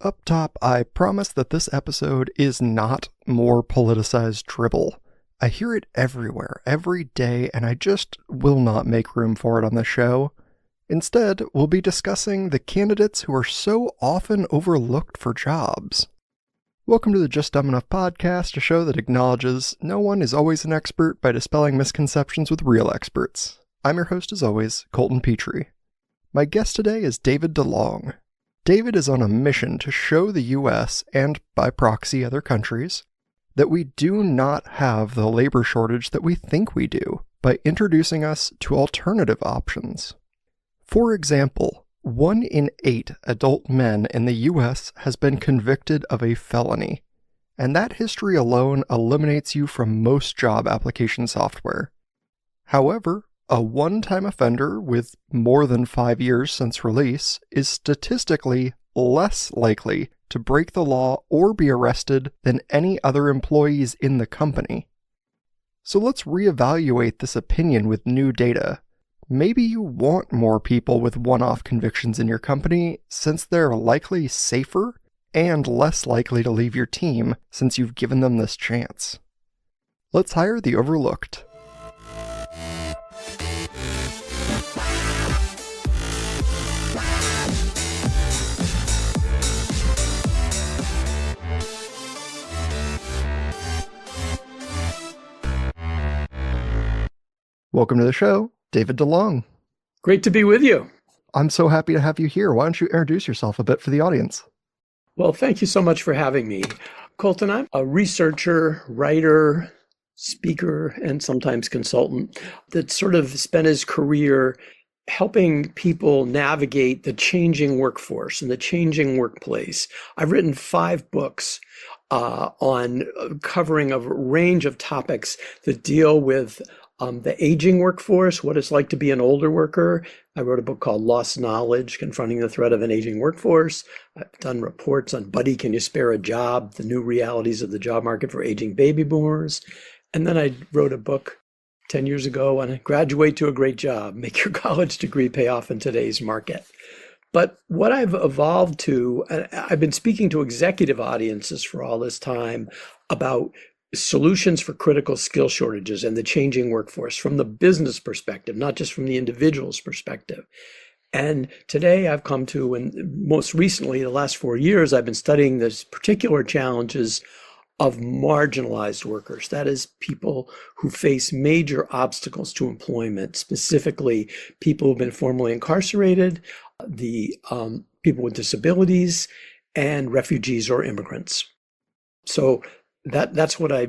Up top, I promise that this episode is not more politicized dribble. I hear it everywhere, every day, and I just will not make room for it on the show. Instead, we'll be discussing the candidates who are so often overlooked for jobs. Welcome to the Just Dumb Enough podcast, a show that acknowledges no one is always an expert by dispelling misconceptions with real experts. I'm your host as always, Colton Petrie. My guest today is David DeLong. David is on a mission to show the US, and by proxy other countries, that we do not have the labor shortage that we think we do, by introducing us to alternative options. For example, 1 in 8 adult men in the US has been convicted of a felony, and that history alone eliminates you from most job application software. However, a one-time offender with more than 5 years since release is statistically less likely to break the law or be arrested than any other employees in the company. So let's reevaluate this opinion with new data. Maybe you want more people with one-off convictions in your company since they're likely safer and less likely to leave your team since you've given them this chance. Let's hire the overlooked. Welcome to the show, David DeLong. Great to be with you. I'm so happy to have you here. Why don't you introduce yourself a bit for the audience? Well, thank you so much for having me. Colton, I'm a researcher, writer, speaker, and sometimes consultant that sort of spent his career helping people navigate the changing workforce and the changing workplace. I've written 5 books on covering a range of topics that deal with the aging workforce, what it's like to be an older worker. I wrote a book called Lost Knowledge, Confronting the Threat of an Aging Workforce. I've done reports on Buddy, Can You Spare a Job? The New Realities of the Job Market for Aging Baby Boomers. And then I wrote a book 10 years ago on Graduate to a Great Job, Make Your College Degree Pay Off in Today's Market. But what I've evolved to, and I've been speaking to executive audiences for all this time about solutions for critical skill shortages and the changing workforce from the business perspective, not just from the individual's perspective. And today I've come to, and most recently, the last 4 years, I've been studying this particular challenges of marginalized workers. That is, people who face major obstacles to employment, specifically people who've been formerly incarcerated, the people with disabilities, and refugees or immigrants. So that's what I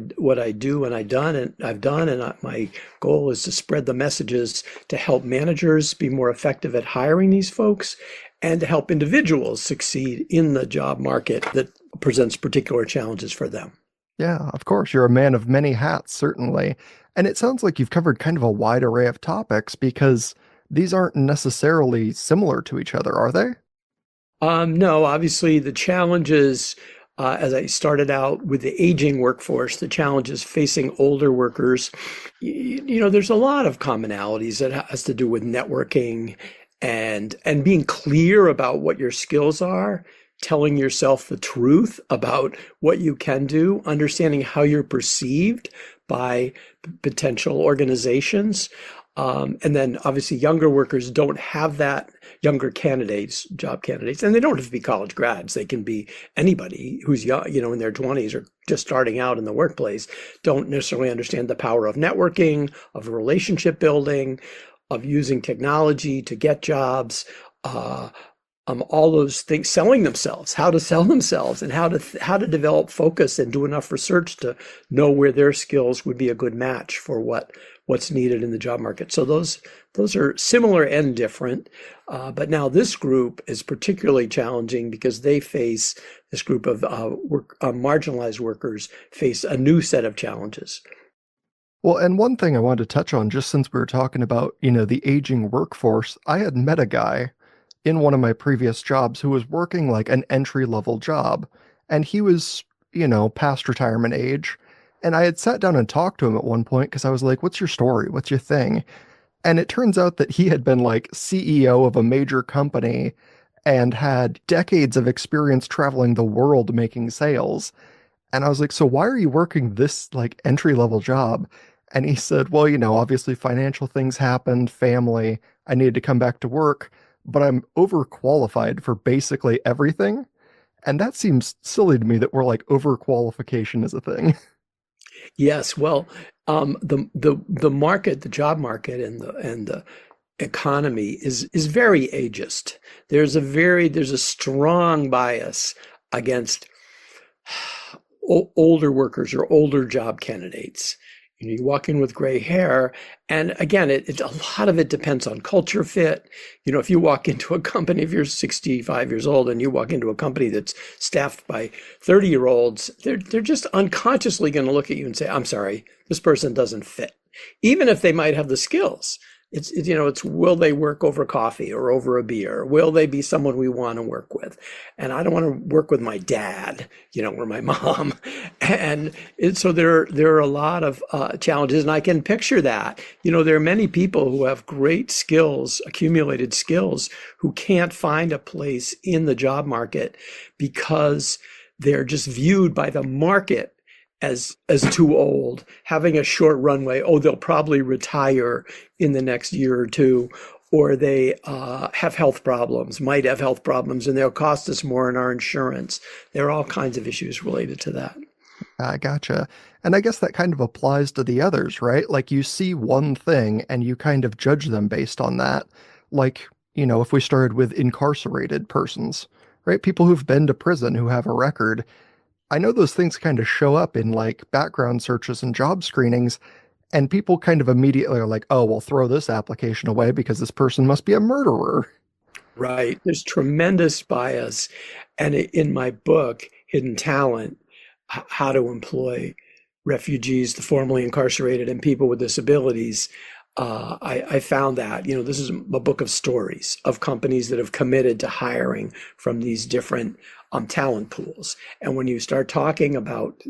do, and I've done, and my goal is to spread the messages to help managers be more effective at hiring these folks, and to help individuals succeed in the job market that presents particular challenges for them. Yeah, of course. You're a man of many hats, certainly. And it sounds like you've covered kind of a wide array of topics because these aren't necessarily similar to each other, are they? No, obviously the challenges, as I started out with the aging workforce, the challenges facing older workers, there's a lot of commonalities that has to do with networking and being clear about what your skills are, telling yourself the truth about what you can do, understanding how you're perceived by potential organizations. And then obviously younger workers don't have that, younger candidates, job candidates, and they don't have to be college grads. They can be anybody who's young, in their 20s or just starting out in the workplace, don't necessarily understand the power of networking, of relationship building, of using technology to get jobs, all those things, selling themselves, how to sell themselves, and how to develop focus and do enough research to know where their skills would be a good match for what's needed in the job market. So those are similar and different. But now this group is particularly challenging because this group of marginalized workers face a new set of challenges. Well, and one thing I wanted to touch on, just since we were talking about, the aging workforce, I had met a guy in one of my previous jobs who was working like an entry-level job, and he was, past retirement age. And I had sat down and talked to him at one point because I was like, what's your story? What's your thing? And it turns out that he had been like CEO of a major company and had decades of experience traveling the world making sales. And I was like, so why are you working this like entry level job? And he said, well, obviously financial things happened, family, I needed to come back to work, but I'm overqualified for basically everything. And that seems silly to me that we're like overqualification is a thing. Yes, well, the market, the job market, and the economy is very ageist. There's a strong bias against older workers or older job candidates. You walk in with gray hair, and again, a lot of it depends on culture fit. If you walk into a company, if you're 65 years old and you walk into a company that's staffed by 30-year-olds, they're just unconsciously going to look at you and say, "I'm sorry, this person doesn't fit," even if they might have the skills. It's will they work over coffee or over a beer? Will they be someone we want to work with? And I don't want to work with my dad, or my mom. And so there are a lot of challenges, and I can picture that. There are many people who have great skills, accumulated skills, who can't find a place in the job market because they're just viewed by the market as too old, having a short runway. Oh, they'll probably retire in the next year or two, or they might have health problems, and they'll cost us more in our insurance. There are all kinds of issues related to that. I gotcha. And I guess that kind of applies to the others, right? Like you see one thing and you kind of judge them based on that. Like, if we started with incarcerated persons, right? People who've been to prison who have a record. I know those things kind of show up in like background searches and job screenings, and people kind of immediately are like, oh, well, throw this application away because this person must be a murderer. Right. There's tremendous bias. And in my book, Hidden Talent, How to Employ Refugees, the Formerly Incarcerated, and People with Disabilities, I found that, this is a book of stories of companies that have committed to hiring from these different talent pools. And when you start talking about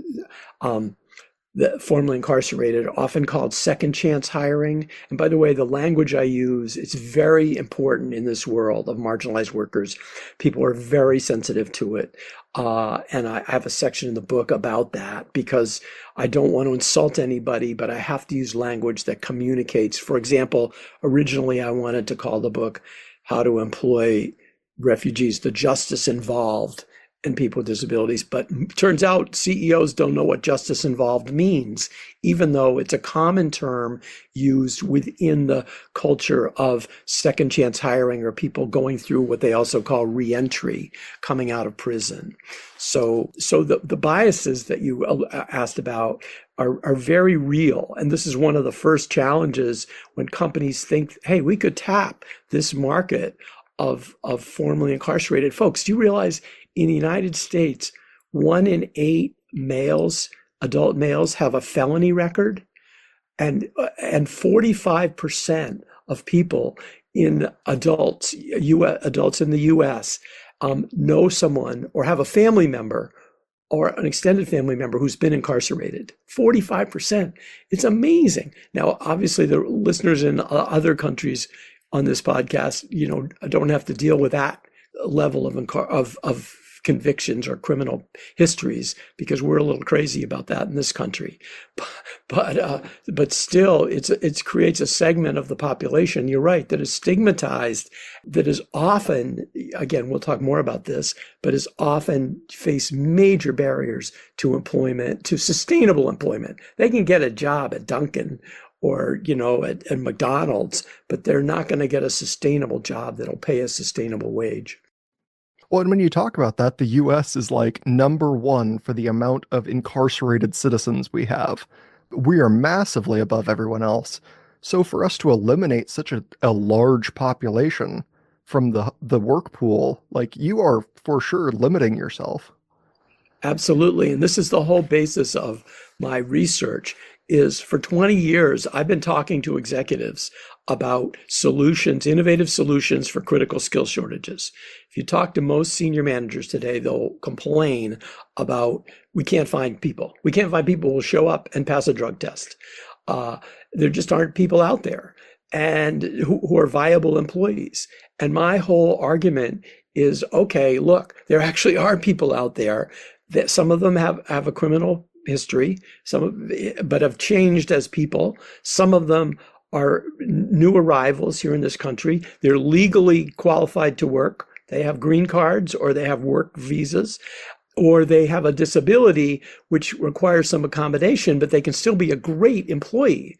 the formerly incarcerated, often called second chance hiring. And by the way, the language I use, it's very important in this world of marginalized workers. People are very sensitive to it. And I have a section in the book about that because I don't want to insult anybody, but I have to use language that communicates. For example, originally I wanted to call the book How to Employ Refugees, the Justice Involved and People with Disabilities. But turns out CEOs don't know what justice involved means, even though it's a common term used within the culture of second chance hiring or people going through what they also call reentry, coming out of prison. So the biases that you asked about are very real. And this is one of the first challenges when companies think, hey, we could tap this market of formerly incarcerated folks. Do you realize in the United States, 1 in 8 males, adult males, have a felony record, and 45% of people adults in the U.S. Know someone or have a family member or an extended family member who's been incarcerated. 45%. It's amazing. Now, obviously, the listeners in other countries on this podcast, don't have to deal with that level of convictions or criminal histories because we're a little crazy about that in this country. But still, it creates a segment of the population, you're right, that is stigmatized, that is often, again, we'll talk more about this, but is often face major barriers to employment, to sustainable employment. They can get a job at Dunkin' or, at McDonald's, but they're not going to get a sustainable job that'll pay a sustainable wage. Well, and when you talk about that, the US is like #1 for the amount of incarcerated citizens we have. We are massively above everyone else. So for us to eliminate such a large population from the work pool, like you are for sure limiting yourself. Absolutely. And this is the whole basis of my research is for 20 years, I've been talking to executives about solutions, innovative solutions for critical skill shortages. If you talk to most senior managers today, they'll complain about, we can't find people. We can't find people who will show up and pass a drug test. There just aren't people out there and who are viable employees. And my whole argument is, okay, look, there actually are people out there that some of them have a criminal history, but have changed as people. Some of them are new arrivals here in this country. They're legally qualified to work. They have green cards or they have work visas, or they have a disability which requires some accommodation, but they can still be a great employee.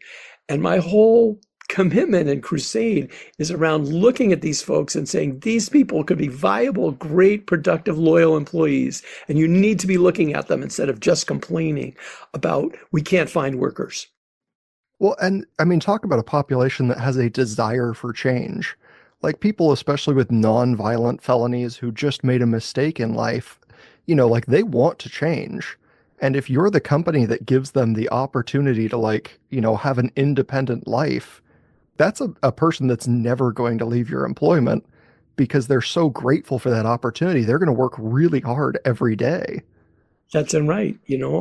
And my whole commitment and crusade is around looking at these folks and saying, these people could be viable, great, productive, loyal employees. And you need to be looking at them instead of just complaining about, we can't find workers. Well, and I mean, talk about a population that has a desire for change. Like people, especially with non-violent felonies who just made a mistake in life, like they want to change. And if you're the company that gives them the opportunity to have an independent life, that's a person that's never going to leave your employment because they're so grateful for that opportunity. They're going to work really hard every day. That's right.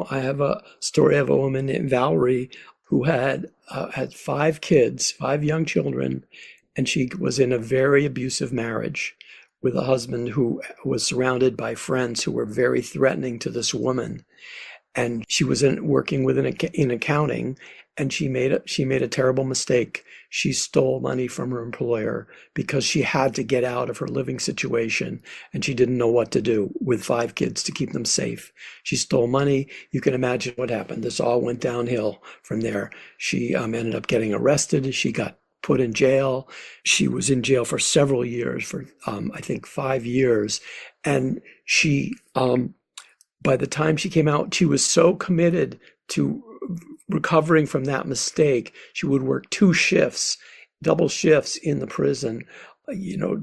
I have a story of a woman named Valerie who had 5 kids, 5 young children, and she was in a very abusive marriage with a husband who was surrounded by friends who were very threatening to this woman. And she was working in accounting, and she made a terrible mistake. She stole money from her employer because she had to get out of her living situation, and she didn't know what to do with 5 kids to keep them safe. She stole money. You can imagine what happened. This all went downhill from there. She ended up getting arrested. She got put in jail. She was in jail for several years, for I think 5 years. And she, by the time she came out, she was so committed to recovering from that mistake. She would work 2 shifts, double shifts in the prison,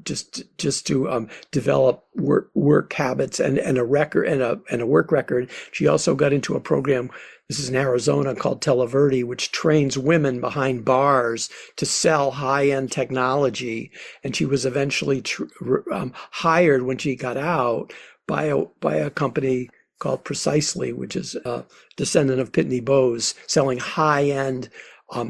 just to develop work habits and a record and a work record. She also got into a program. This is in Arizona called Televerde, which trains women behind bars to sell high-end technology. And she was eventually hired when she got out by a company called Precisely, which is a descendant of Pitney Bowes, selling high-end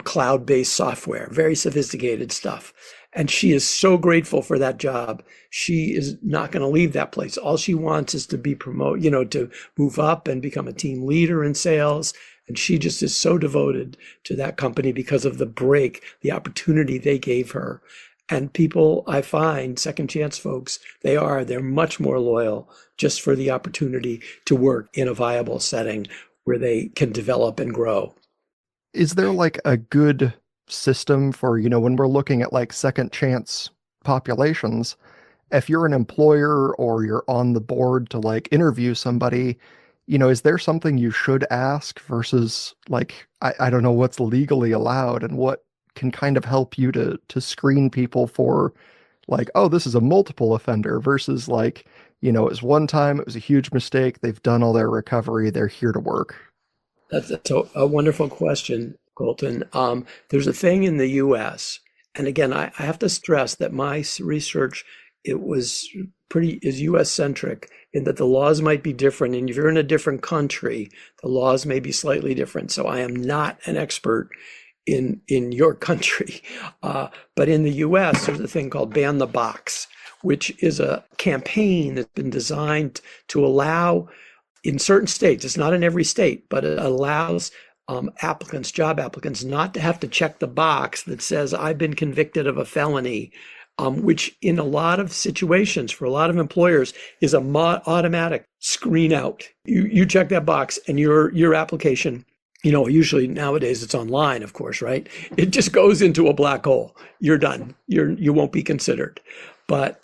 cloud-based software, very sophisticated stuff. And she is so grateful for that job. She is not going to leave that place. All she wants is to be promoted, to move up and become a team leader in sales. And she just is so devoted to that company because of the opportunity they gave her. And people, I find, second chance folks, they're much more loyal just for the opportunity to work in a viable setting where they can develop and grow. Is there a good system for, when we're looking at second chance populations, if you're an employer or you're on the board to interview somebody, is there something you should ask versus I don't know what's legally allowed and what can kind of help you to screen people for oh, this is a multiple offender versus it was one time, it was a huge mistake, they've done all their recovery, they're here to work. That's a wonderful question, Colton. There's a thing in the U.S., and again, I have to stress that my research, is U.S. centric in that the laws might be different, and if you're in a different country, the laws may be slightly different. So I am not an expert in your country, but in the U.S., there's a thing called Ban the Box, which is a campaign that's been designed to allow, in certain states, it's not in every state, but it allows job applicants not to have to check the box that says, I've been convicted of a felony, which in a lot of situations for a lot of employers is a automatic screen out. You check that box and your application, usually nowadays it's online, of course, right? It just goes into a black hole. You're done. You won't be considered. But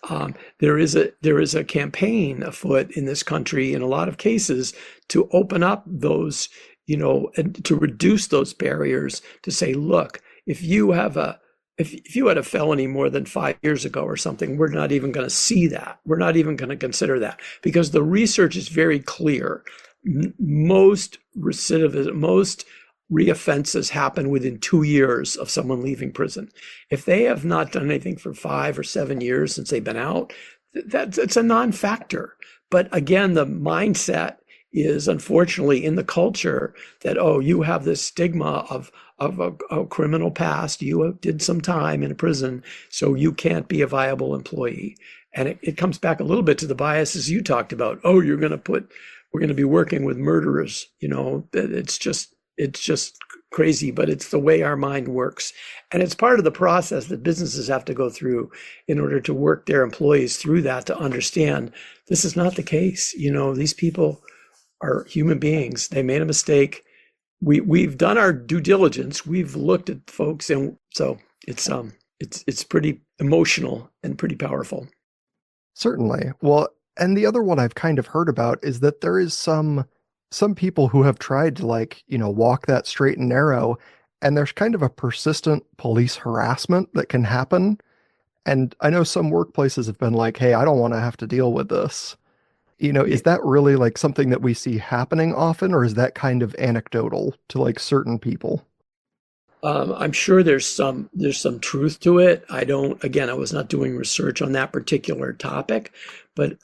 there is a campaign afoot in this country in a lot of cases to open up those, and to reduce those barriers, to say, look, if you had a felony more than 5 years ago or something, we're not even going to see that. We're not even going to consider that, because the research is very clear. Most recidivism, most reoffenses happen within 2 years of someone leaving prison. If they have not done anything for 5 or 7 years since they've been out, it's a non-factor. But again, the mindset is unfortunately in the culture that, oh, you have this stigma of a criminal past, you did some time in a prison, so you can't be a viable employee. And it comes back a little bit to the biases you talked about. Oh, we're going to be working with murderers. It's just crazy, but it's the way our mind works. And it's part of the process that businesses have to go through in order to work their employees through that, to understand this is not the case. These people are human beings. They made a mistake. We've done our due diligence. We've looked at folks, and so it's pretty emotional and pretty powerful. Certainly. Well, and the other one I've kind of heard about is that there is some people who have tried to walk that straight and narrow, and there's kind of a persistent police harassment that can happen. And I know some workplaces have been like, hey, I don't want to have to deal with this. Is that really like something that we see happening often, or is that kind of anecdotal to like certain people? I'm sure there's some truth to it. I was not doing research on that particular topic, but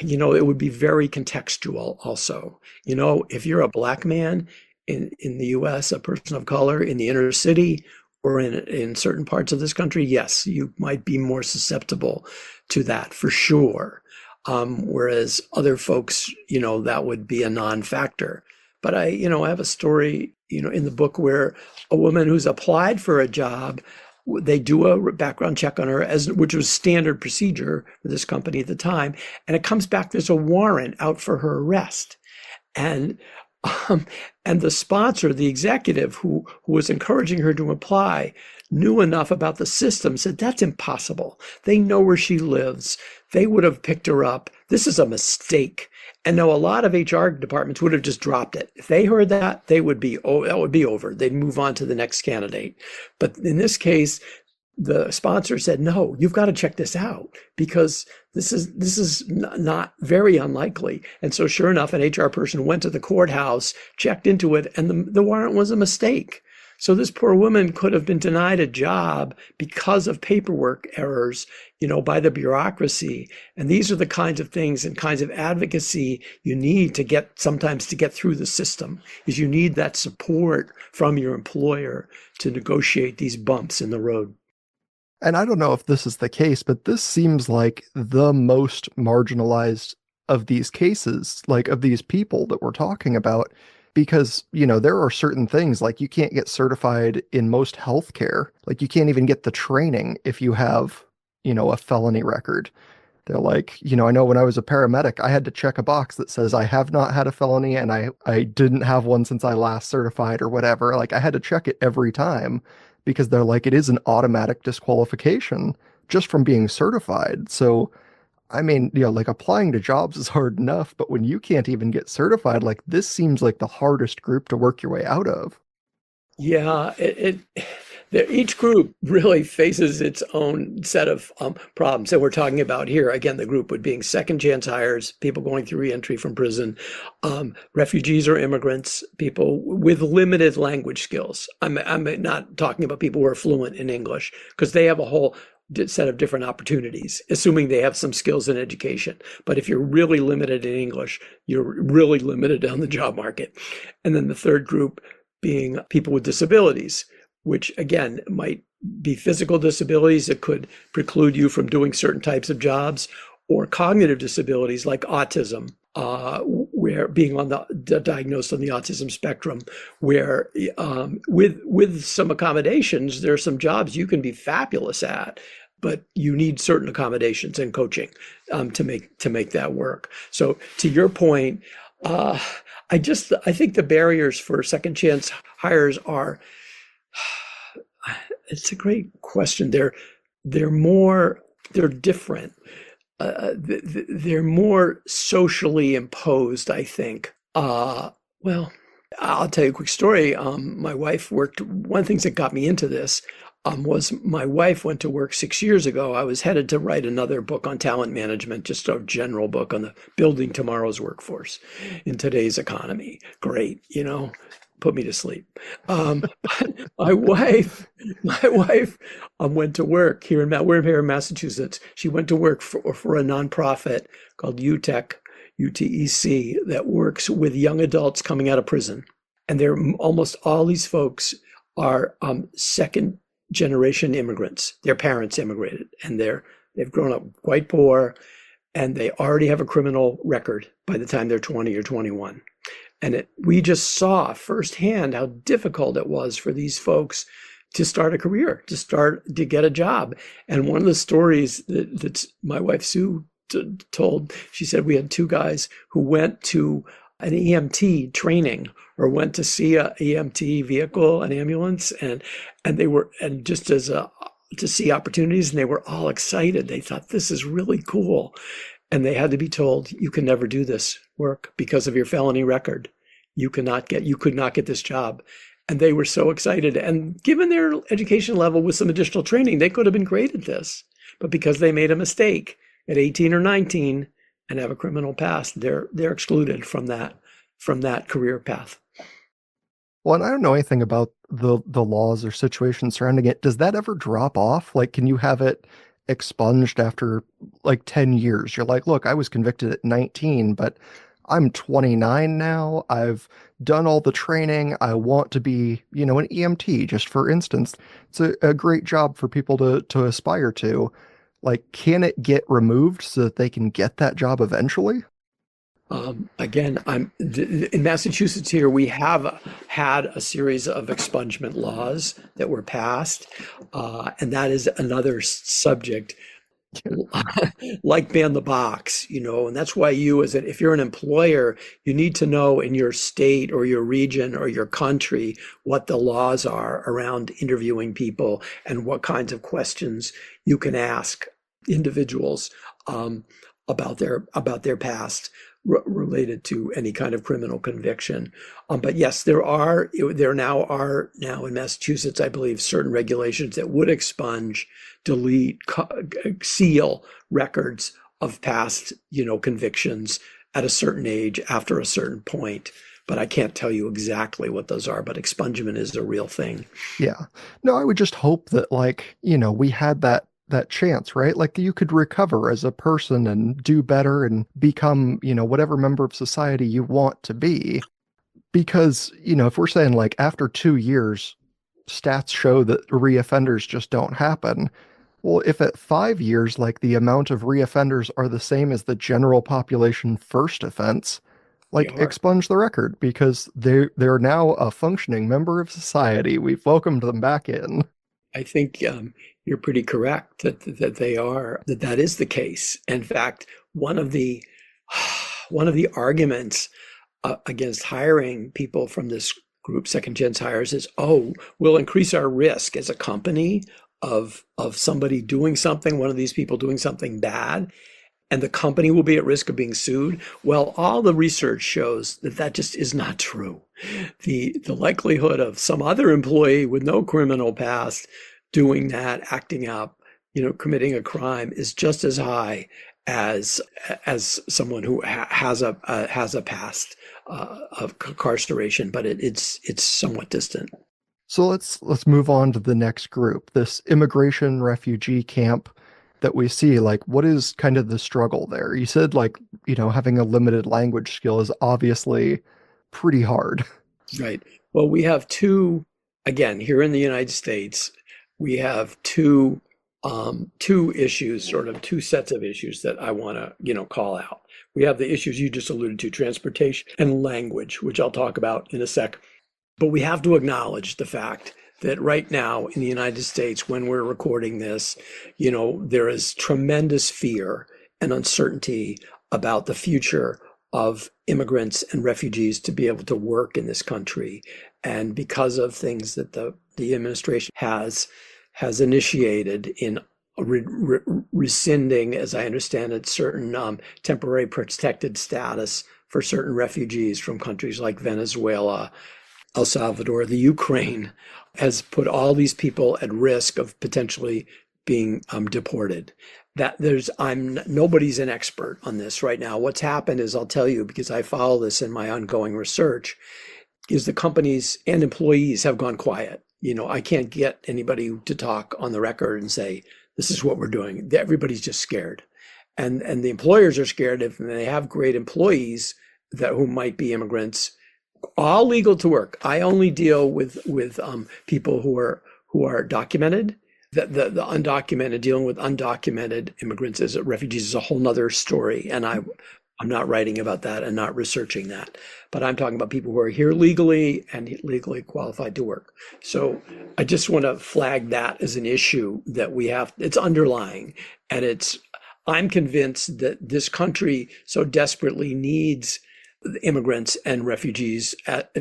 it would be very contextual also. If you're a Black man in the US, a person of color in the inner city or in certain parts of this country, yes, you might be more susceptible to that for sure. Whereas other folks, that would be a non-factor. But I have a story, in the book where a woman who's applied for a job, they do a background check on her, which was standard procedure for this company at the time, and it comes back there's a warrant out for her arrest, and the sponsor, the executive who was encouraging her to apply, knew enough about the system, said that's impossible. They know where she lives. They would have picked her up. This is a mistake. And now a lot of HR departments would have just dropped it. If they heard that, that would be over. They'd move on to the next candidate. But in this case, the sponsor said, no, you've got to check this out because this is not very unlikely. And so sure enough, an HR person went to the courthouse, checked into it, and the warrant was a mistake. So this poor woman could have been denied a job because of paperwork errors, by the bureaucracy. And these are the kinds of things and kinds of advocacy you need sometimes to get through the system, is you need that support from your employer to negotiate these bumps in the road. And I don't know if this is the case, but this seems like the most marginalized of these cases, like of these people that we're talking about. Because, there are certain things like you can't get certified in most healthcare. Like you can't even get the training if you have, a felony record. They're like, I know when I was a paramedic, I had to check a box that says I have not had a felony and I didn't have one since I last certified or whatever. Like I had to check it every time because they're like, it is an automatic disqualification just from being certified. So I mean, like applying to jobs is hard enough, but when you can't even get certified, like this seems like the hardest group to work your way out of. Yeah, each group really faces its own set of problems that we're talking about here. Again, the group would being second chance hires, people going through reentry from prison, refugees or immigrants, people with limited language skills. I'm not talking about people who are fluent in English because they have a whole set of different opportunities, assuming they have some skills in education. But if you're really limited in English, you're really limited on the job market. And then the third group being people with disabilities, which again might be physical disabilities that could preclude you from doing certain types of jobs, or cognitive disabilities like autism, where being diagnosed on the autism spectrum, where with some accommodations, there are some jobs you can be fabulous at, but you need certain accommodations and coaching to make that work. So to your point, I think the barriers for second chance hires are. It's a great question. They're different. They're more socially imposed, I think. Well, I'll tell you a quick story. My wife worked, one of the things that got me into this was my wife went to work 6 years ago. I was headed to write another book on talent management, just a general book on the building tomorrow's workforce in today's economy. Great, put me to sleep. But my wife went to work here we're here in Massachusetts. She went to work for a nonprofit called UTEC, UTEC, that works with young adults coming out of prison. And they're almost all these folks are second generation immigrants. Their parents immigrated and they're They've grown up quite poor, and they already have a criminal record by the time they're 20 or 21. And we just saw firsthand how difficult it was for these folks to start a career, to get a job. And one of the stories that my wife Sue told, she said we had two guys who went to an EMT training or went to see a EMT vehicle, an ambulance, and they were, and just as to see opportunities, and they were all excited. They thought, this is really cool. And they had to be told, you can never do this work because of your felony record. You could not get this job. And they were so excited. And given their education level with some additional training, they could have been great at this. But because they made a mistake at 18 or 19 and have a criminal past, they're excluded from that career path. Well, and I don't know anything about the laws or situations surrounding it. Does that ever drop off? Like, can you have it expunged after like 10 years? You're like, look, I was convicted at 19, but I'm 29 now. I've done all the training. I want to be, an EMT, just for instance. It's a great job for people to aspire to. Like, can it get removed so that they can get that job eventually? Again, in Massachusetts here, we have had a series of expungement laws that were passed, and that is another subject, like ban the box, and that's why if you're an employer, you need to know in your state or your region or your country what the laws are around interviewing people and what kinds of questions you can ask individuals about their past related to any kind of criminal conviction. But yes, there now are in Massachusetts, I believe, certain regulations that would expunge, delete, seal records of past, convictions at a certain age after a certain point. But I can't tell you exactly what those are, but expungement is a real thing. Yeah. No, I would just hope that we had that chance, right? Like you could recover as a person and do better and become, whatever member of society you want to be. Because, if we're saying like after 2 years, stats show that reoffenders just don't happen. Well, if at 5 years, like the amount of reoffenders are the same as the general population first offense, like expunge the record because they're now a functioning member of society. We've welcomed them back in. I think you're pretty correct that that is the case. In fact, one of the arguments against hiring people from this group, second gen hires, is, we'll increase our risk as a company of somebody doing something, one of these people doing something bad, and the company will be at risk of being sued. Well, all the research shows that just is not true. The likelihood of some other employee with no criminal past doing that, acting up, committing a crime is just as high as someone who has a past of incarceration, but it's somewhat distant. So let's move on to the next group, this immigration refugee camp that we see. Like, what is kind of the struggle there? You said having a limited language skill is obviously pretty hard. Right. Well, we have again, here in the United States, we have two issues, sort of two sets of issues that I want to, call out. We have the issues you just alluded to, transportation and language, which I'll talk about in a sec. But we have to acknowledge the fact that right now in the United States, when we're recording this, there is tremendous fear and uncertainty about the future of immigrants and refugees to be able to work in this country. And because of things that the administration has initiated in rescinding, as I understand it, certain temporary protected status for certain refugees from countries like Venezuela, El Salvador, the Ukraine, has put all these people at risk of potentially being deported. Nobody's an expert on this right now. What's happened is, I'll tell you, because I follow this in my ongoing research, is the companies and employees have gone quiet. I can't get anybody to talk on the record and say, this is what we're doing. Everybody's just scared. And the employers are scared if they have great employees who might be immigrants, all legal to work. I only deal with people who are documented, the undocumented, dealing with undocumented immigrants as refugees is a whole nother story. And I'm not writing about that and not researching that. But I'm talking about people who are here legally and legally qualified to work. So I just want to flag that as an issue that we have. It's underlying. And I'm convinced that this country so desperately needs immigrants and refugees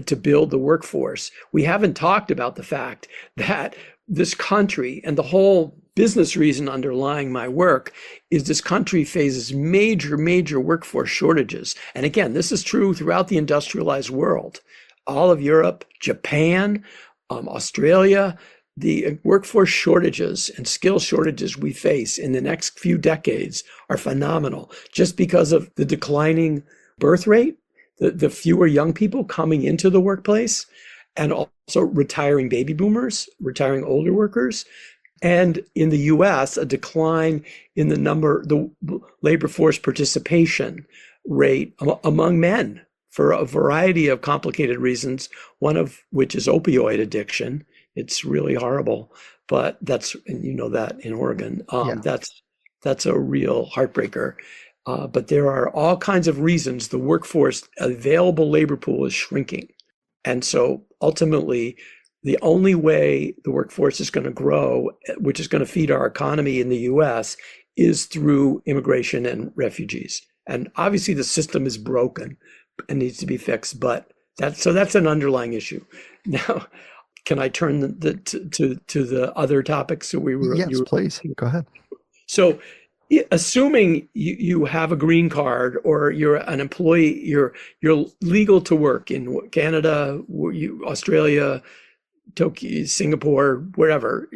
to build the workforce. We haven't talked about the fact that this country, and the whole business reason underlying my work, is this country faces major workforce shortages. And again, this is true throughout the industrialized world. All of Europe, Japan, Australia, the workforce shortages and skill shortages we face in the next few decades are phenomenal, just because of the declining birth rate, the fewer young people coming into the workplace, and also retiring baby boomers, retiring older workers. And in the US, a decline in the labor force participation rate among men for a variety of complicated reasons, one of which is opioid addiction. It's really horrible, but and you know that in Oregon, that's a real heartbreaker. But there are all kinds of reasons the workforce available labor pool is shrinking. And so ultimately, the only way the workforce is going to grow, which is going to feed our economy in the US, is through immigration and refugees. And obviously the system is broken and needs to be fixed, but that's an underlying issue. Now, can I turn to the other topics that we were? Yes, please. Go ahead. So, assuming you have a green card or you're an employee, you're legal to work in Canada, Australia, Tokyo, Singapore, wherever,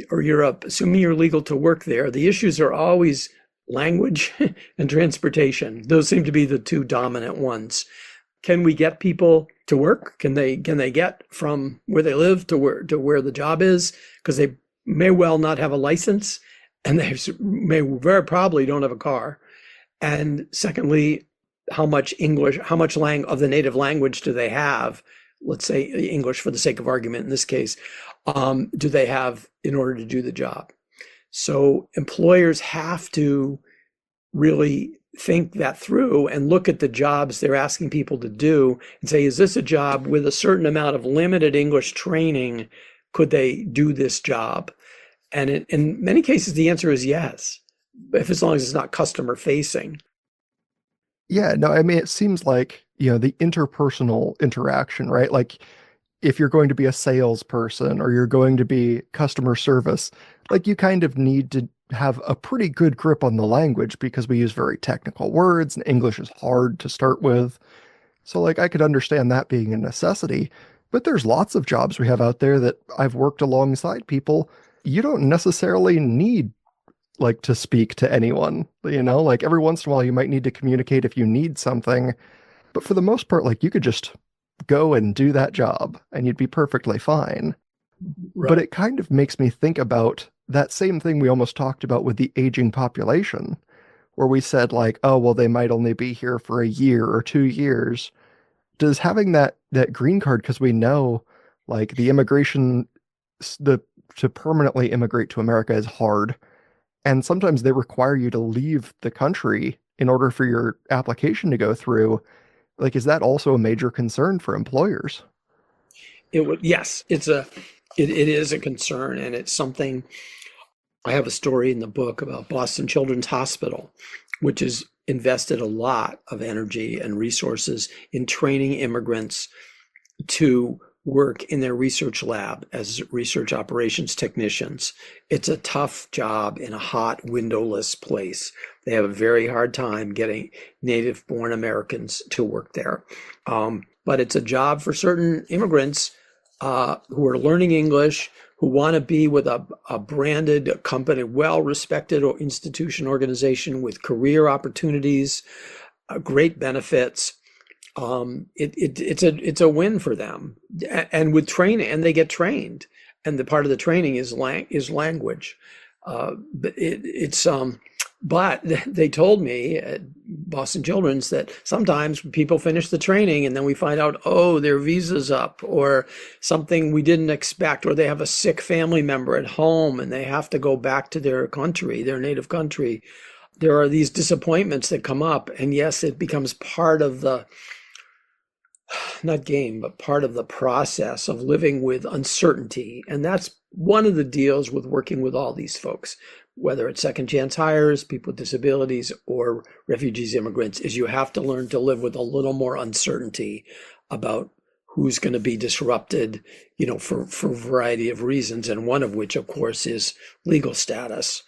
or Europe, assuming you're legal to work there, the issues are always language and transportation. Those seem to be the two dominant ones. Can we get people to work? Can they get from where they live to where the job is? Because they may well not have a license, and they may very probably don't have a car. And secondly, how much of the native language do they have? Let's say English for the sake of argument in this case, do they have in order to do the job? So employers have to really think that through and look at the jobs they're asking people to do and say, is this a job with a certain amount of limited English training? Could they do this job? And in many cases, the answer is yes, as long as it's not customer facing. Yeah, no, I mean, it seems like, the interpersonal interaction, right? Like if you're going to be a salesperson or you're going to be customer service, like you kind of need to have a pretty good grip on the language because we use very technical words and English is hard to start with. So like I could understand that being a necessity, but there's lots of jobs we have out there that I've worked alongside people. You don't necessarily need like to speak to anyone, like every once in a while you might need to communicate if you need something, but for the most part, like you could just go and do that job and you'd be perfectly fine. Right. But it kind of makes me think about that same thing we almost talked about with the aging population, where we said like, oh, well, they might only be here for a year or 2 years. Does having that green card, because we know like the immigration, to permanently immigrate to America is hard. And sometimes they require you to leave the country in order for your application to go through. Like, is that also a major concern for employers? Yes, it is a concern, and it's something. I have a story in the book about Boston Children's Hospital, which has invested a lot of energy and resources in training immigrants to work in their research lab as research operations technicians. It's a tough job in a hot, windowless place. They have a very hard time getting native-born Americans to work there. But it's a job for certain immigrants who are learning English, who want to be with a branded company, well-respected or institution organization with career opportunities, great benefits. It's a win for them, and with training, and they get trained, and the part of the training is language. But But they told me at Boston Children's that sometimes people finish the training and then we find out, oh, their visa's up or something we didn't expect, or they have a sick family member at home and they have to go back to their country, their native country. There are these disappointments that come up. And yes, it becomes part of the, not game, but part of the process of living with uncertainty. And that's one of the deals with working with all these folks, whether it's second chance hires, people with disabilities, or refugees, immigrants, is you have to learn to live with a little more uncertainty about who's going to be disrupted, for a variety of reasons. And one of which, of course, is legal status.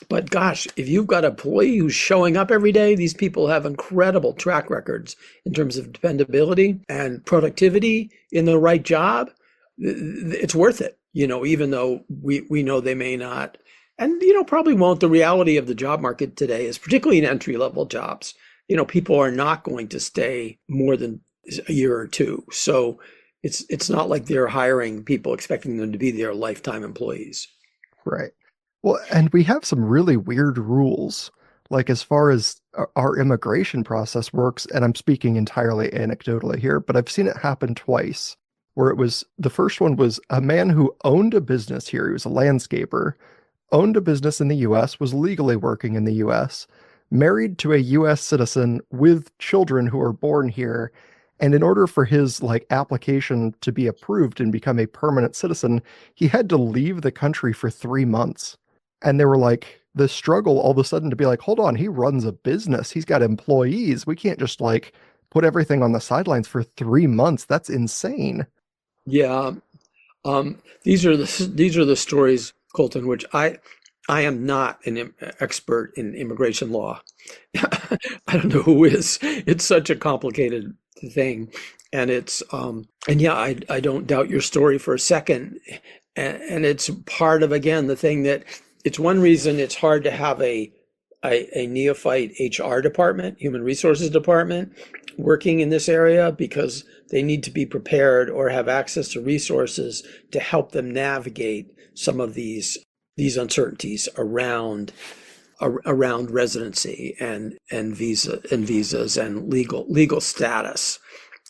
But gosh, if you've got an employee who's showing up every day, these people have incredible track records in terms of dependability and productivity in the right job. It's worth it, even though we know they may not, and, probably won't. The reality of the job market today is, particularly in entry-level jobs, people are not going to stay more than a year or two. So it's not like they're hiring people expecting them to be their lifetime employees. Right. Well, and we have some really weird rules, like as far as our immigration process works, and I'm speaking entirely anecdotally here, but I've seen it happen twice, where the first one was a man who owned a business here. He was a landscaper, owned a business in the US, was legally working in the US, married to a US citizen with children who are born here. And in order for his application to be approved and become a permanent citizen, he had to leave the country for 3 months. And they were like, the struggle all of a sudden to be like, hold on, he runs a business. He's got employees. We can't just put everything on the sidelines for 3 months. That's insane. Yeah. These are the stories, Colton, which I am not an expert in immigration law. I don't know who is. It's such a complicated thing. And I don't doubt your story for a second. And it's part of, again, the thing that it's one reason it's hard to have a neophyte HR department, human resources department, working in this area, because they need to be prepared or have access to resources to help them navigate some of these uncertainties around residency and visas and legal status.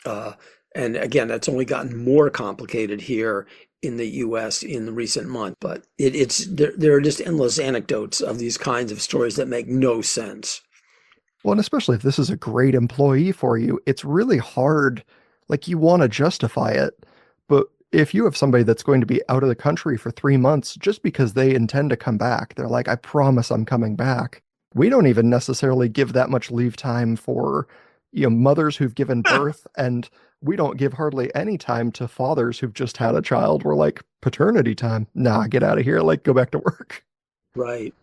And again, that's only gotten more complicated here in the U.S. in the recent month. But there are just endless anecdotes of these kinds of stories that make no sense. Well, and especially if this is a great employee for you, it's really hard. You want to justify it, but if you have somebody that's going to be out of the country for 3 months just because they intend to come back, they're like, I promise I'm coming back. We don't even necessarily give that much leave time for, mothers who've given birth, and we don't give hardly any time to fathers who've just had a child. We're like, paternity time. Nah, get out of here. Go back to work. Right.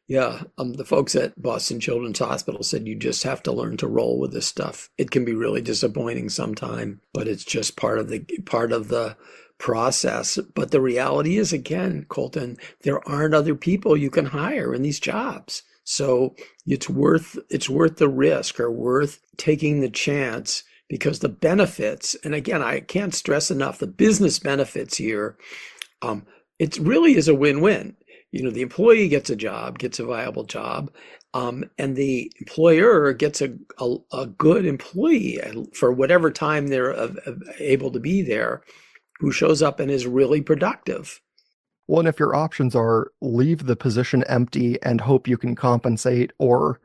Yeah. The folks at Boston Children's Hospital said you just have to learn to roll with this stuff. It can be really disappointing sometime, but it's just part of the process. But the reality is, again, Colton, there aren't other people you can hire in these jobs. So it's worth the risk, or worth taking the chance, because the benefits, and again, I can't stress enough, the business benefits here, it really is a win-win. The employee gets a job, gets a viable job, and the employer gets a good employee for whatever time they're able to be there, who shows up and is really productive. Well, and if your options are leave the position empty and hope you can compensate, or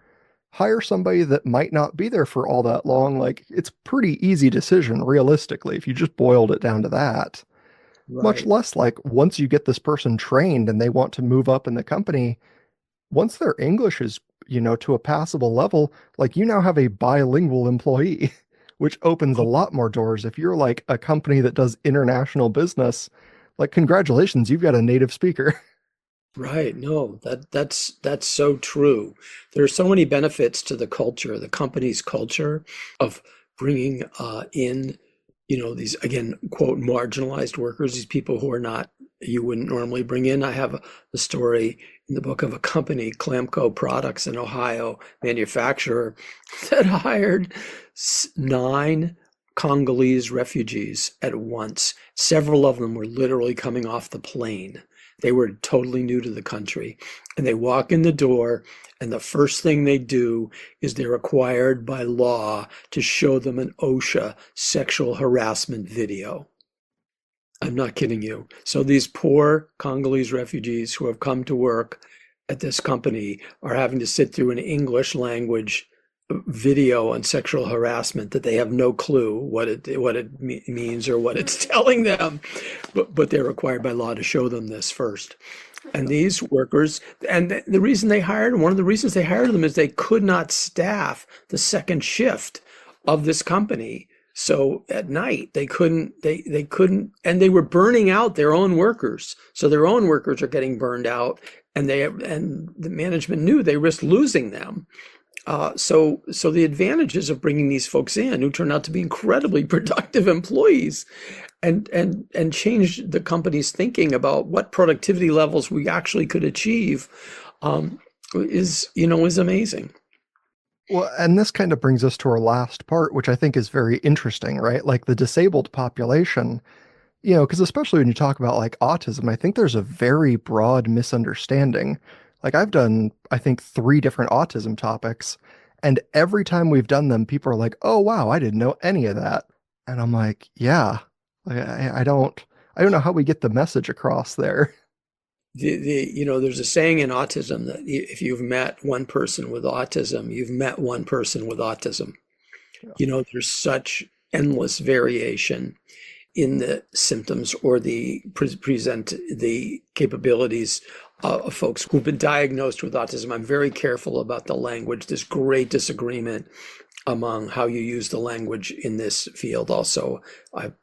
hire somebody that might not be there for all that long, it's pretty easy decision, realistically, if you just boiled it down to that. Much Right. less once you get this person trained and they want to move up in the company, once their English is, to a passable level, you now have a bilingual employee, which opens a lot more doors. If you're a company that does international business, congratulations, you've got a native speaker. Right. No, that's so true. There are so many benefits to the culture, the company's culture, of bringing in, these, again, quote, marginalized workers, these people who are not, you wouldn't normally bring in. I have a story in the book of a company, Clamco Products, in Ohio, manufacturer, that hired 9 Congolese refugees at once. Several of them were literally coming off the plane. They were totally new to the country, and they walk in the door, and the first thing they do is they're required by law to show them an OSHA sexual harassment video. I'm not kidding you. So these poor Congolese refugees who have come to work at this company are having to sit through an English language video on sexual harassment that they have no clue what it means or what it's telling them, but they're required by law to show them this first. And these workers, and the reason they hired them, one of the reasons they hired them is they could not staff the second shift of this company. So at night they couldn't, and they were burning out their own workers. So their own workers are getting burned out, and the management knew they risked losing them. So the advantages of bringing these folks in, who turned out to be incredibly productive employees, and changed the company's thinking about what productivity levels we actually could achieve, is amazing. Well, and this kind of brings us to our last part, which I think is very interesting, right? Like the disabled population, because especially when you talk about like autism, I think there's a very broad misunderstanding. Like I've done, I think, 3 different autism topics, and every time we've done them, people are like, "Oh, wow, I didn't know any of that." And I'm like, "Yeah, I don't know how we get the message across there." There's a saying in autism that if you've met one person with autism, you've met one person with autism. Yeah. There's such endless variation in the symptoms or the capabilities of folks who've been diagnosed with autism. I'm very careful about the language. There's great disagreement among how you use the language in this field. Also,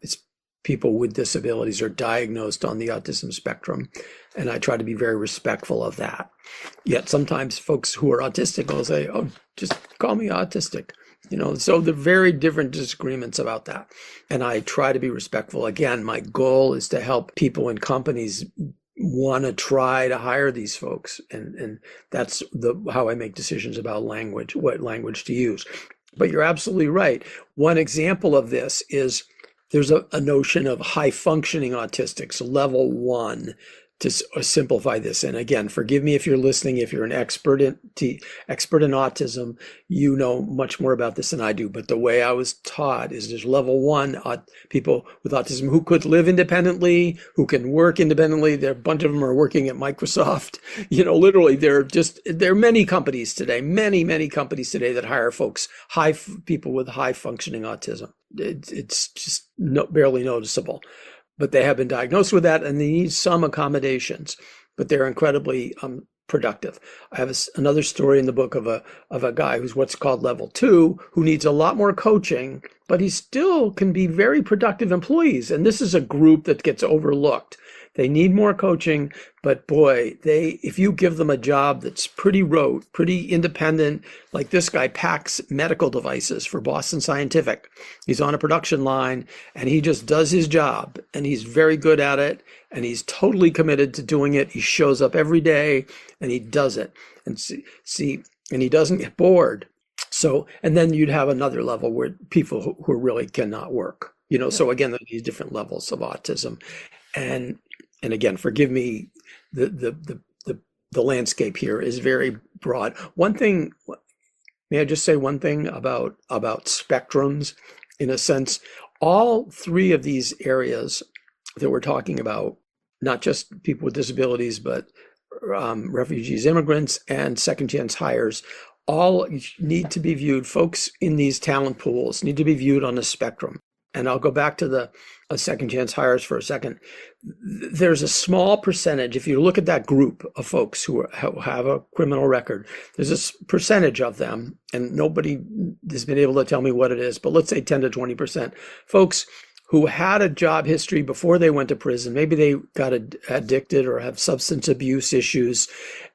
it's people with disabilities are diagnosed on the autism spectrum, and I try to be very respectful of that. Yet sometimes folks who are autistic will say, "Oh, just call me autistic." So there are very different disagreements about that. And I try to be respectful. Again, my goal is to help people and companies want to try to hire these folks. And that's how I make decisions about language, what language to use. But you're absolutely right. One example of this is there's a notion of high functioning autistics, level 1, to simplify this. And again, forgive me if you're listening, if you're an expert in autism, you know much more about this than I do. But the way I was taught is there's level 1 people with autism who could live independently, who can work independently. There, a bunch of them are working at Microsoft. Literally, there are many companies today, many companies today that hire folks, people with high functioning autism. It's just barely noticeable. But they have been diagnosed with that, and they need some accommodations, but they're incredibly productive. I have another story in the book of a guy who's what's called level 2, who needs a lot more coaching, but he still can be very productive employees. And this is a group that gets overlooked. They need more coaching, but boy, if you give them a job that's pretty rote, pretty independent, like this guy packs medical devices for Boston Scientific. He's on a production line and he just does his job, and he's very good at it, and he's totally committed to doing it. He shows up every day and he does it, and and he doesn't get bored. So, and then you'd have another level where people who really cannot work, so again, there are these different levels of autism. And again, forgive me, the landscape here is very broad. One thing, may I just say one thing about spectrums? In a sense, all 3 of these areas that we're talking about, not just people with disabilities, but refugees, immigrants, and second chance hires, all need to be viewed, folks in these talent pools need to be viewed on a spectrum. And I'll go back to the second chance hires for a second. There's a small percentage, if you look at that group of folks who have a criminal record, there's a percentage of them, and nobody has been able to tell me what it is, but let's say 10 to 20%, folks who had a job history before they went to prison. Maybe they got addicted or have substance abuse issues,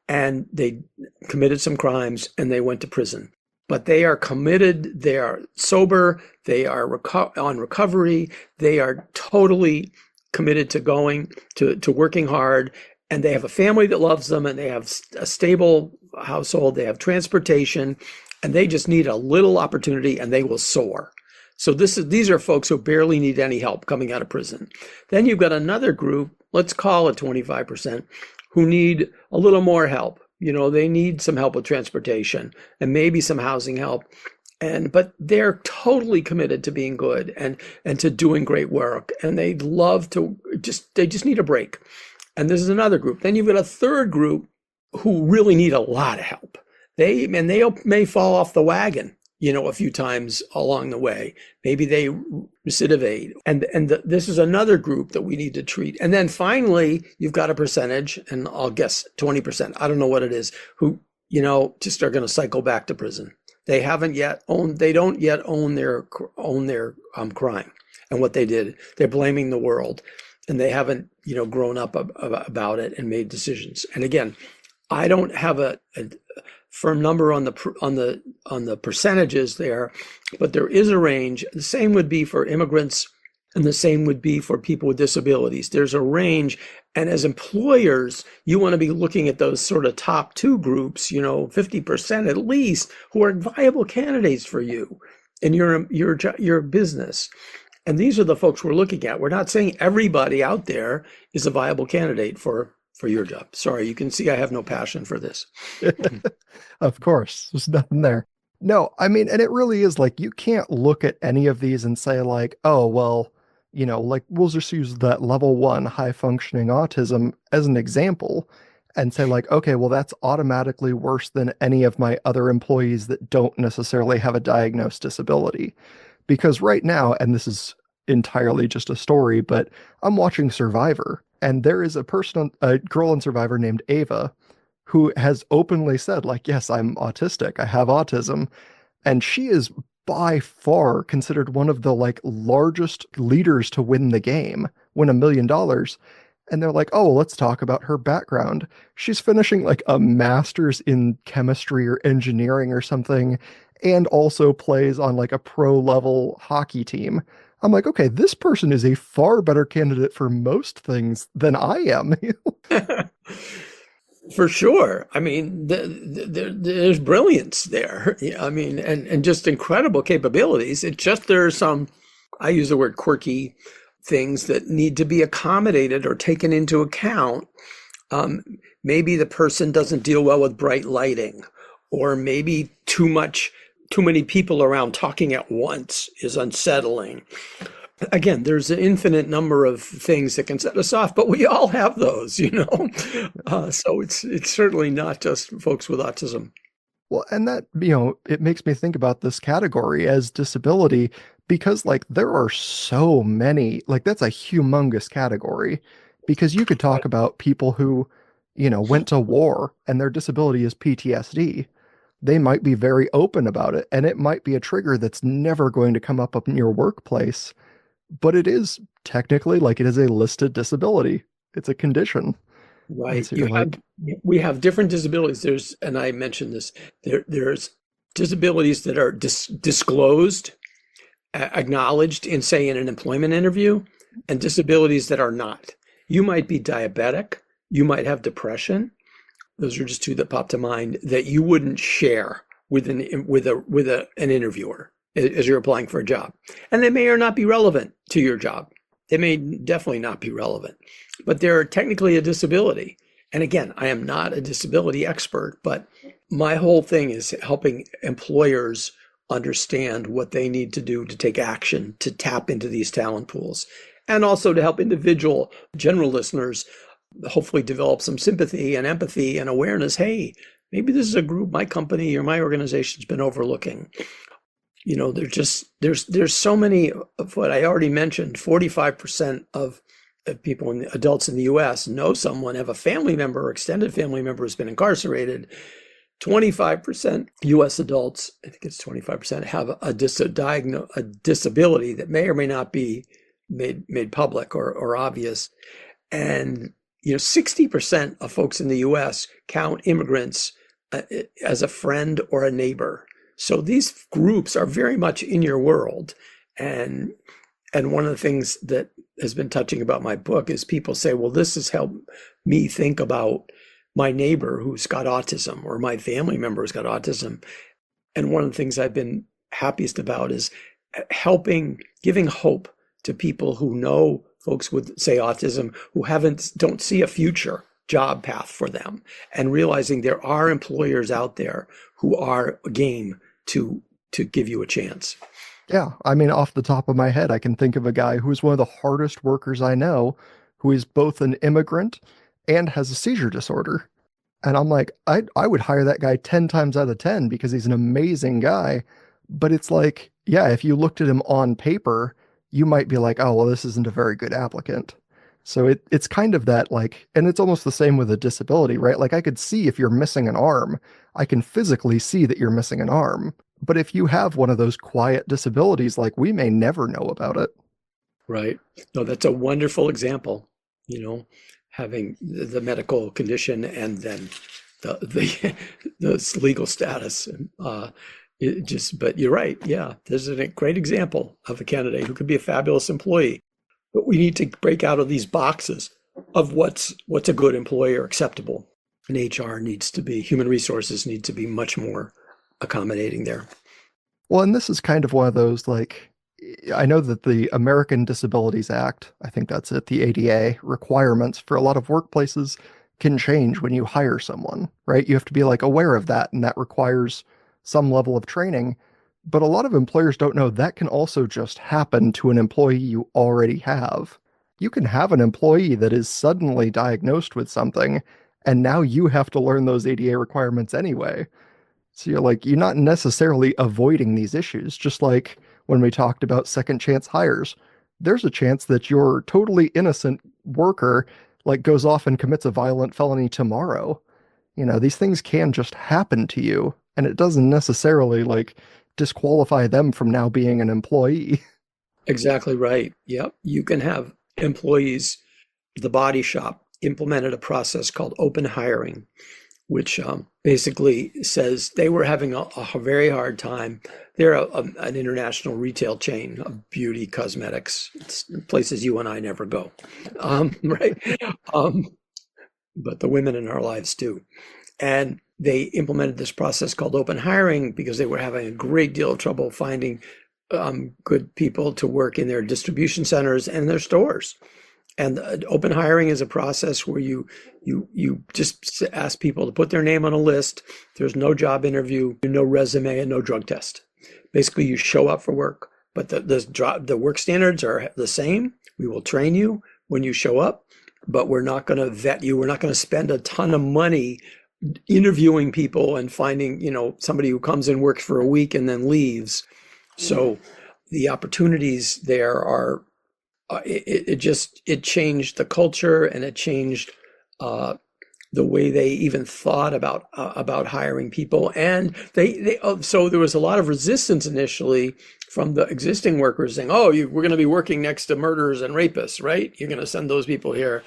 and they committed some crimes and they went to prison. But they are committed, they are sober, they are on recovery, they are totally committed to going to working hard, and they have a family that loves them, and they have a stable household, they have transportation, and they just need a little opportunity and they will soar. So these are folks who barely need any help coming out of prison. Then you've got another group let's call it 25%, who need a little more help. They need some help with transportation and maybe some housing help. But they're totally committed to being good and to doing great work. And they'd love to they just need a break. And this is another group. Then you've got a third group who really need a lot of help. They may fall off the wagon, a few times along the way. Maybe they recidivate. And this is another group that we need to treat. And then finally, you've got a percentage, and I'll guess 20%, I don't know what it is, who, just are going to cycle back to prison. They don't yet own their crime and what they did. They're blaming the world, and they haven't, grown up about it and made decisions. And again, I don't have a firm number on the percentages there, but there is a range. The same would be for immigrants, and the same would be for people with disabilities. There's a range, and as employers, you want to be looking at those sort of top two groups, 50% at least, who are viable candidates for you and your business. And these are the folks we're looking at. We're not saying everybody out there is a viable candidate for your job. Sorry, you can see I have no passion for this. Of course, there's nothing there. No, I mean, and it really is like, you can't look at any of these and say like, oh, well, like we'll just use that level 1 high functioning autism as an example and say like, okay, well, that's automatically worse than any of my other employees that don't necessarily have a diagnosed disability. Because right now, and this is entirely just a story, but I'm watching Survivor, and there is a girl on Survivor named Ava who has openly said like, yes, I'm autistic, I have autism. And she is by far considered one of the like largest leaders to win the game, win $1 million. And they're like, oh, well, let's talk about her background. She's finishing like a master's in chemistry or engineering or something, and also plays on like a pro level hockey team. I'm like, okay, this person is a far better candidate for most things than I am. For sure. I mean, there's brilliance there. I mean, and just incredible capabilities. It's just there's some, I use the word quirky things that need to be accommodated or taken into account. Maybe the person doesn't deal well with bright lighting, or maybe too many people around talking at once is unsettling. Again, there's an infinite number of things that can set us off, but we all have those, so it's certainly not just folks with autism. Well, and that, it makes me think about this category as disability, because like there are so many, like that's a humongous category, because you could talk about people who, went to war and their disability is PTSD. They might be very open about it, and it might be a trigger that's never going to come up in your workplace. But it is technically like it is a listed disability. It's a condition. Right. We have different disabilities. And I mentioned this, there's disabilities that are disclosed, acknowledged in, say, in an employment interview, and disabilities that are not. You might be diabetic. You might have depression. Those are just two that pop to mind that you wouldn't share with an interviewer as you're applying for a job. And they may or not be relevant to your job. They may definitely not be relevant, but they're technically a disability. And again, I am not a disability expert, but my whole thing is helping employers understand what they need to do to take action, to tap into these talent pools, and also to help individual general listeners hopefully develop some sympathy and empathy and awareness. Hey, maybe this is a group my company or my organization's been overlooking. There's so many of what I already mentioned. 45% of people, adults in the U.S. know someone, have a family member or extended family member who's been incarcerated. 25% U.S. adults, I think it's 25%, have a disability that may or may not be made public or obvious. And 60% of folks in the U.S. count immigrants as a friend or a neighbor. So these groups are very much in your world. And one of the things that has been touching about my book is people say, well, this has helped me think about my neighbor who's got autism or my family member who's got autism. And one of the things I've been happiest about is giving hope to people who know folks with, say, autism, who don't see a future job path for them, and realizing there are employers out there who are game to give you a chance. Yeah, I mean, off the top of my head, I can think of a guy who's one of the hardest workers I know, who is both an immigrant and has a seizure disorder. And I'm like, I would hire that guy 10 times out of 10 because he's an amazing guy. But it's like, yeah, if you looked at him on paper, you might be like, oh, well, this isn't a very good applicant. So it's kind of that like, and it's almost the same with a disability, right? Like I could see if you're missing an arm, I can physically see that you're missing an arm. But if you have one of those quiet disabilities, like we may never know about it. Right. No, that's a wonderful example, having the medical condition and then the legal status. But you're right. Yeah, there's a great example of a candidate who could be a fabulous employee. But we need to break out of these boxes of what's a good employee or acceptable. And human resources need to be much more accommodating there. Well, and this is kind of one of those like, I know that the American Disabilities Act, I think that's it, the ADA requirements for a lot of workplaces can change when you hire someone, right? You have to be like aware of that, and that requires some level of training. But a lot of employers don't know that can also just happen to an employee you already have. You can have an employee that is suddenly diagnosed with something, and now you have to learn those ADA requirements anyway. So you're not necessarily avoiding these issues, just like when we talked about second chance hires. There's a chance that your totally innocent worker like goes off and commits a violent felony tomorrow. These things can just happen to you, and it doesn't necessarily like disqualify them from now being an employee. Exactly right. Yep. You can have employees. The Body Shop implemented a process called open hiring, which basically says they were having a very hard time. They're an international retail chain of beauty cosmetics. It's places you and I never go, right? But the women in our lives do. And they implemented this process called open hiring because they were having a great deal of trouble finding good people to work in their distribution centers and their stores. And open hiring is a process where you just ask people to put their name on a list. There's no job interview, no resume, and no drug test. Basically, you show up for work, but the work standards are the same. We will train you when you show up, but we're not going to vet you. We're not going to spend a ton of money interviewing people and finding, somebody who comes and works for a week and then leaves. So the opportunities there are, it changed the culture, and it changed the way they even thought about hiring people. And so there was a lot of resistance initially from the existing workers saying, oh, we're going to be working next to murderers and rapists, right? You're going to send those people here.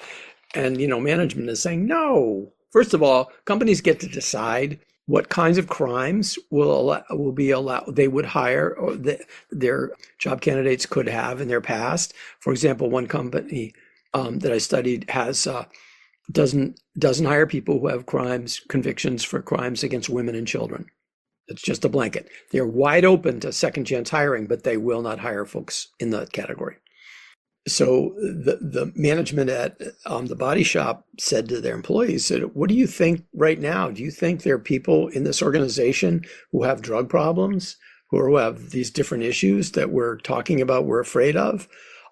And, management is saying, no. First of all, companies get to decide what kinds of crimes will be allowed, they would hire, or their job candidates could have in their past. For example, one company that I studied doesn't hire people who have convictions for crimes against women and children. It's just a blanket. They're wide open to second chance hiring, but they will not hire folks in that category. So the management at the Body Shop said to their employees, what do you think right now? Do you think there are people in this organization who have drug problems, who have these different issues that we're talking about, we're afraid of?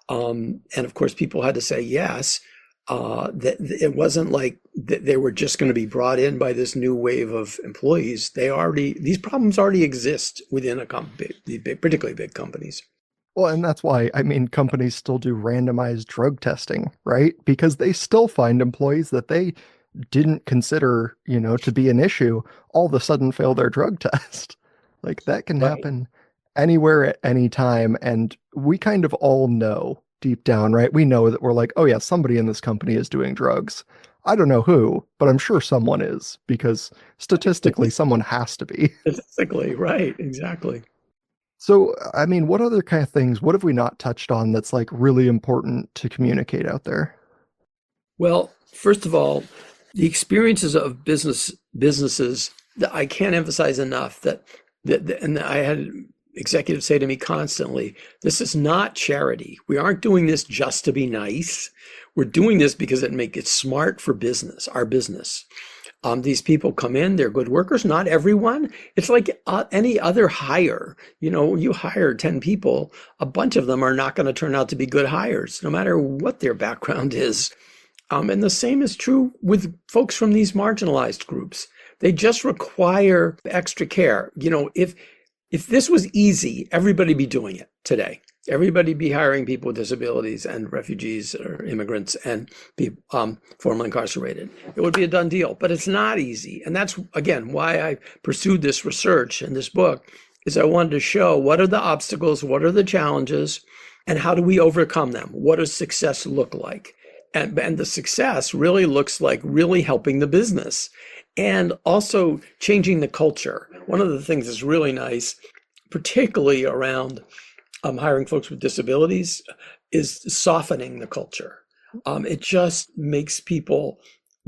And of course, people had to say yes. That it wasn't like they were just going to be brought in by this new wave of employees. These problems already exist within a company, particularly big companies. Well, and that's why, companies still do randomized drug testing, right? Because they still find employees that they didn't consider, to be an issue, all of a sudden fail their drug test. Like that can happen anywhere at any time. And we kind of all know deep down, right? We know that we're like, oh yeah, somebody in this company is doing drugs. I don't know who, but I'm sure someone is, because statistically someone has to be. Statistically, right, exactly. So, what other kind of things, what have we not touched on that's like really important to communicate out there? Well, first of all, the experiences of businesses, I can't emphasize enough that and I had executives say to me constantly, this is not charity. We aren't doing this just to be nice. We're doing this because it's smart for business, our business. These people come in, they're good workers, not everyone. It's like any other hire. You hire 10 people, a bunch of them are not going to turn out to be good hires, no matter what their background is. And the same is true with folks from these marginalized groups. They just require extra care. If this was easy, everybody'd be doing it today. Everybody'd be hiring people with disabilities and refugees or immigrants and people formerly incarcerated. It would be a done deal, but it's not easy. And that's, again, why I pursued this research and this book, is I wanted to show what are the obstacles, what are the challenges, and how do we overcome them? What does success look like? And the success really looks like really helping the business and also changing the culture. One of the things that's really nice, particularly around hiring folks with disabilities, is softening the culture. It just makes people,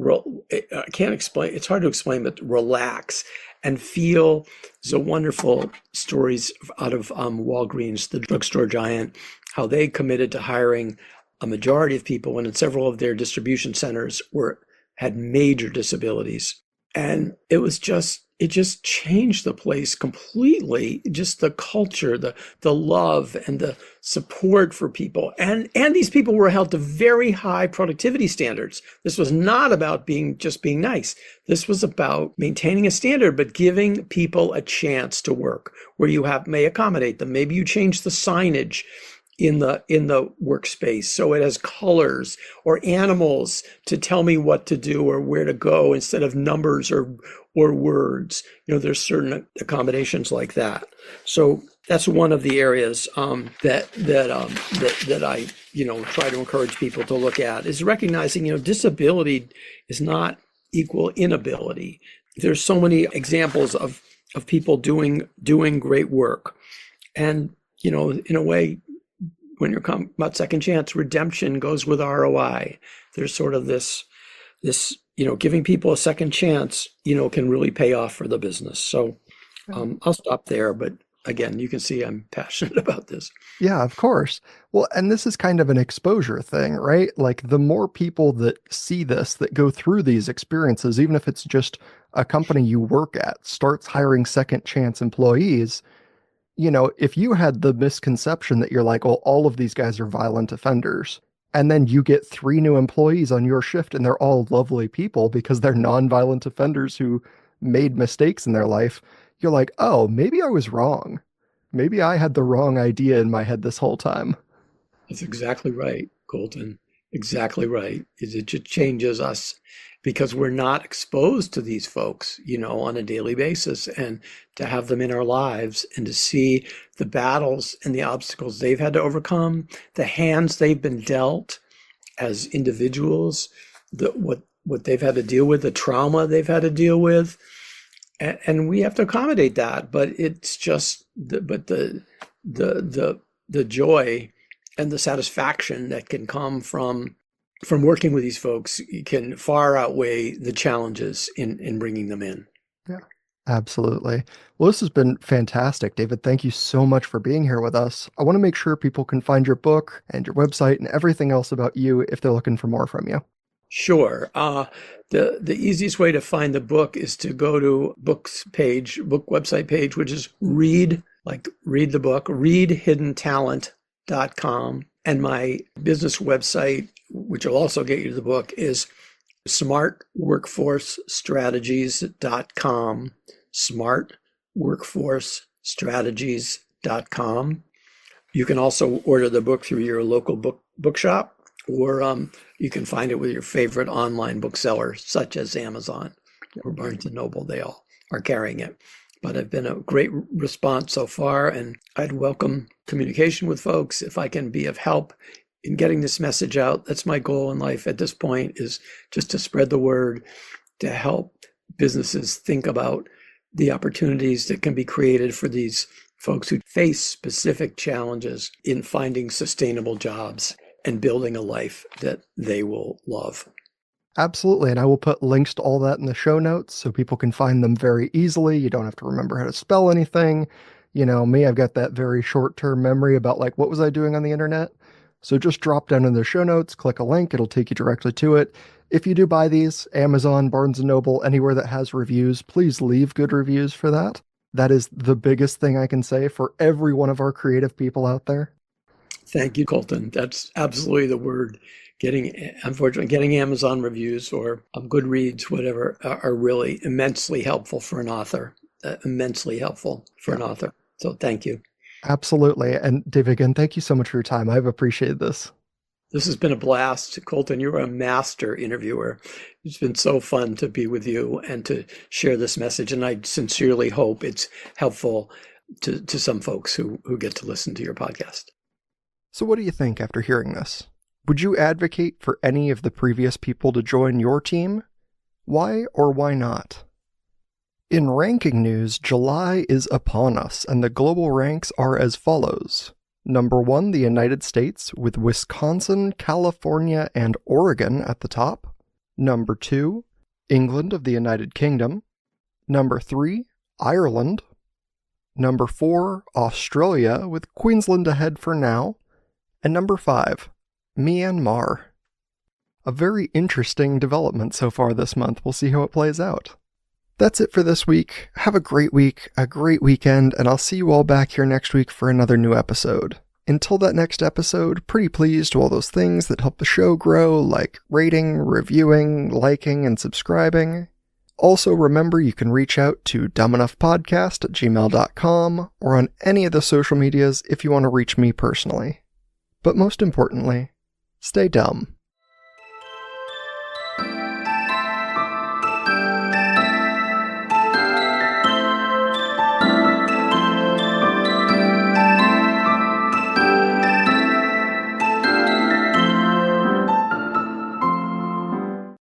I can't explain, it's hard to explain, but relax and feel. So wonderful stories out of Walgreens, the drugstore giant, how they committed to hiring a majority of people when in several of their distribution centers had major disabilities. And it just changed the place completely, just the culture, the love and the support for people. And these people were held to very high productivity standards. This was not about just being nice. This was about maintaining a standard, but giving people a chance to work where you may accommodate them. Maybe you change the signage in the workspace so it has colors or animals to tell me what to do or where to go instead of numbers or words. There's certain accommodations like that. So that's one of the areas that I try to encourage people to look at, is recognizing disability is not equal inability. There's so many examples of people doing great work, and in a way, when you're talking about second chance, redemption goes with ROI. There's sort of this, giving people a second chance, can really pay off for the business. So I'll stop there. But again, you can see I'm passionate about this. Yeah, of course. Well, and this is kind of an exposure thing, right? Like the more people that see this, that go through these experiences, even if it's just a company you work at, starts hiring second chance employees, if you had the misconception that you're like, well, all of these guys are violent offenders, and then you get 3 new employees on your shift and they're all lovely people because they're non-violent offenders who made mistakes in their life, you're like, oh, maybe I was wrong. Maybe I had the wrong idea in my head this whole time. That's exactly right, Colton. Exactly right. It just changes us because we're not exposed to these folks, on a daily basis, and to have them in our lives and to see the battles and the obstacles they've had to overcome, the hands they've been dealt as individuals, what they've had to deal with, the trauma they've had to deal with. And we have to accommodate that, but it's just the joy and the satisfaction that can come from working with these folks can far outweigh the challenges in bringing them in. Yeah, absolutely. Well, this has been fantastic, David. Thank you so much for being here with us. I want to make sure people can find your book and your website and everything else about you if they're looking for more from you. Sure. The easiest way to find the book is to go to book website page, which is read the book, readhiddentalent.com. And my business website, which will also get you to the book, is smartworkforcestrategies.com, smartworkforcestrategies.com. You can also order the book through your local bookshop, or you can find it with your favorite online bookseller, such as Amazon or Barnes & Noble. They all are carrying it. But it's been a great response so far, and I'd welcome communication with folks if I can be of help in getting this message out. That's my goal in life at this point, is just to spread the word, to help businesses think about the opportunities that can be created for these folks who face specific challenges in finding sustainable jobs and building a life that they will love. Absolutely. And I will put links to all that in the show notes so people can find them very easily. You don't have to remember how to spell anything. You know, me, I've got that very short-term memory about like, what was I doing on the internet? So just drop down in the show notes, click a link, it'll take you directly to it. If you do buy these, Amazon, Barnes & Noble, anywhere that has reviews, please leave good reviews for that. That is the biggest thing I can say for every one of our creative people out there. Thank you, Colton. That's absolutely the word. Unfortunately, getting Amazon reviews or Goodreads, whatever, are really immensely helpful for an author. Immensely helpful for an author. So thank you. Absolutely. And David, again, thank you so much for your time. I've appreciated this. This has been a blast. Colton, you're a master interviewer. It's been so fun to be with you and to share this message. And I sincerely hope it's helpful to some folks who get to listen to your podcast. So what do you think after hearing this? Would you advocate for any of the previous people to join your team? Why or why not? In ranking news, July is upon us, and the global ranks are as follows. Number 1, the United States, with Wisconsin, California, and Oregon at the top. Number 2, England of the United Kingdom. Number 3, Ireland. Number 4, Australia, with Queensland ahead for now. And number 5, Myanmar. A very interesting development so far this month. We'll see how it plays out. That's it for this week. Have a great week, a great weekend, and I'll see you all back here next week for another new episode. Until that next episode, pretty pleased to all those things that help the show grow, like rating, reviewing, liking, and subscribing. Also, remember you can reach out to dumbenoughpodcast@gmail.com or on any of the social medias if you want to reach me personally. But most importantly, stay dumb.